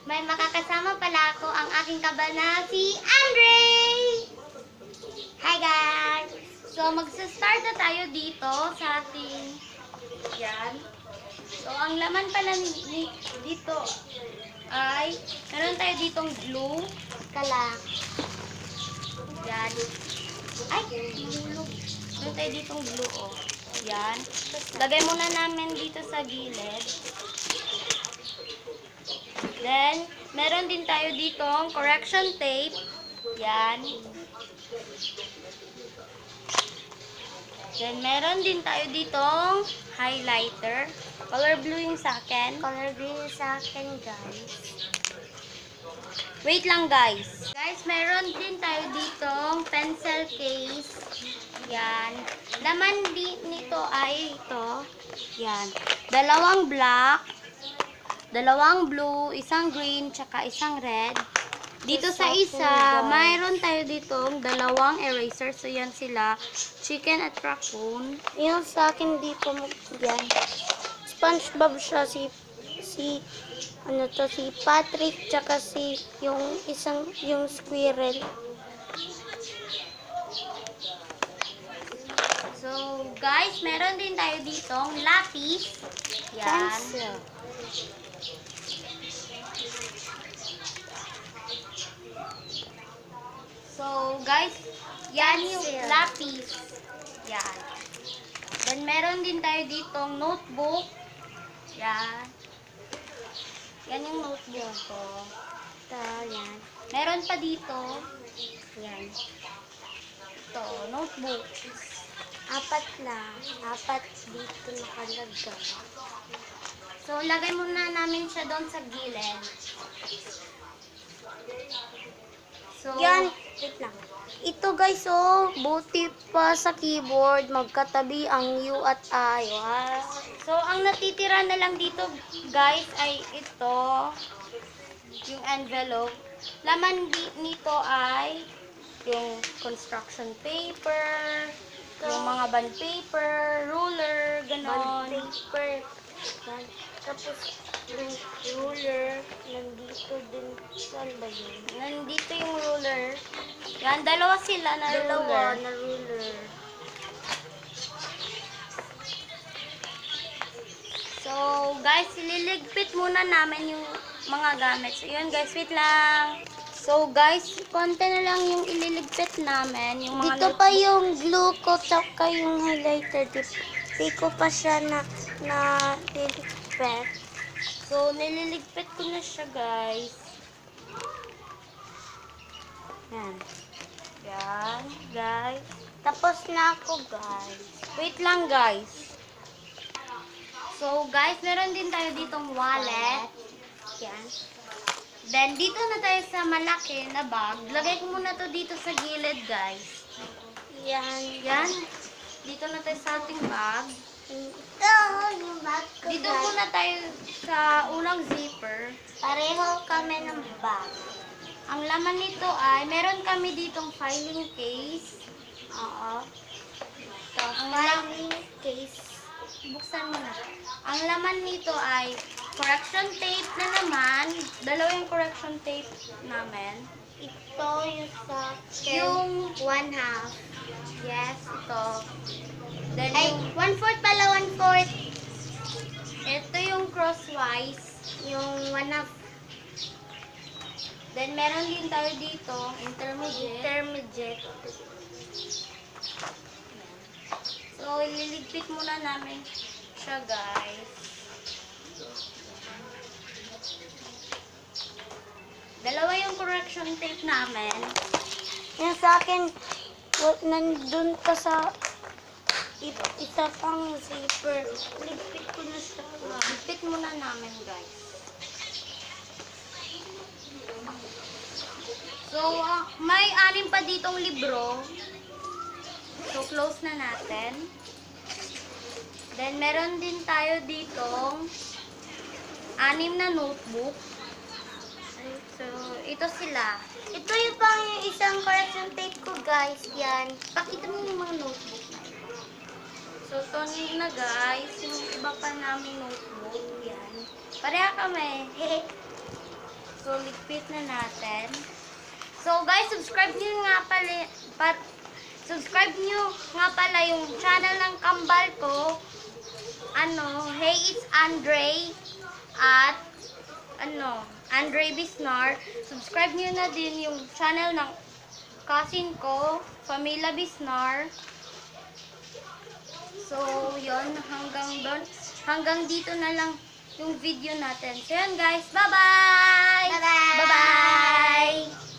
may makakasama pala ako ang aking kabana, si Andre! Hi guys! So, magsa-start na tayo dito sa ating, yan. So, ang laman pala dito ay, meron tayo ditong glue. Kalak. Yan. Ay, mahulog. Meron tayo ditong glue, oh. Yan. Lagay muna namin dito sa gilid. Then, meron din tayo ditong correction tape. Yan. Then, meron din tayo ditong highlighter. Color blue yung sa akin. Color green sa akin, guys. Wait lang, guys. Guys, meron din tayo ditong pencil case. Yan. Laman nito ay ito. Yan. Dalawang black, dalawang blue, isang green, tsaka isang red. Dito sa isa, mayroon tayo ditong dalawang eraser. So, yan sila. Chicken at raccoon. Yung sa akin dito, yan. SpongeBob siya, si Patrick, tsaka yung squirrel. So, guys, meron din tayo ditong lapis. Yan. Pencil. So, guys, yan yung lapis. Yan. Then, meron din tayo ditong notebook. Yan. Yan yung notebook ko. Yan. Meron pa dito. Yan. Ito, notebook. Apat dito nakalagay. So, lagay muna namin siya doon sa gilid. So, Yan, wait lang. Ito guys, oh, buti pa sa keyboard, magkatabi ang U at I. Wow. so, ang natitira na lang dito, guys, ay ito. Yung envelope. Laman nito ay yung construction paper, yung mga bond paper, ruler, ganon. Bond paper. Yan. Tapos, yung ruler, nandito din. Saan ba yun? Nandito yung ruler. Yan, dalawa sila na ruler. Na ruler. So, guys, ililigpit muna namin yung mga gamit. So, yun guys, wait lang. So, guys, konti na lang yung ililigpit namin. Yung mga Dito pa yung glue ko, tsaka yung highlighter. Di ko pa siya na liligpit. So, nililigpit ko na siya, guys. Yan. Yan, guys. Tapos na ako, guys. Wait lang, guys. So, guys, meron din tayo ditong wallet. Yan. Then, dito na tayo sa malaki na bag. Lagay ko muna to dito sa gilid, guys. Yan. Yan. Dito na tayo sa ating bag. Ito, yung bag ko, Dito guys. muna tayo sa unang zipper. Pareho kami ng bag. Ang laman nito ay, meron kami ditong filing case. Oo. Ito, ang Filing case. buksan mo na. Ang laman nito ay correction tape na naman. Dalawa yung correction tape namin. Ito yung sa Yung 1/2. yes, ito. Then, Ay, yung, 1/4 pala, 1/4. ito yung crosswise. Yung 1/2 Then, meron din tayo dito, intermediate. intermediate. So, ililigpit muna namin siya, guys. Dalawa yung correction tape namin. Yung sa akin, nandun pa sa isa pang zipper. Ligpit ko na siya. Ligpit muna namin, guys. So, may 6 pa ditong libro. So, close na natin. Then, meron din tayo ditong 6 na notebook. So, ito sila. Ito yung pang yung isang correction tape ko, guys. Yan. Pakita mo yung mga notebook na yun. So, ito na guys, yung iba pa namin notebook. Yan. Pareha kami. So, ligpit na natin. So, guys, subscribe nyo nga pala yung channel ng kambal ko. Hey, it's Andre. At, Andre Bisnar. Subscribe nyo na din yung channel ng cousin ko, Pamela Bisnar. So, yon hanggang doon. Hanggang dito na lang yung video natin. So, yun guys. Bye-bye! Bye-bye! Bye-bye!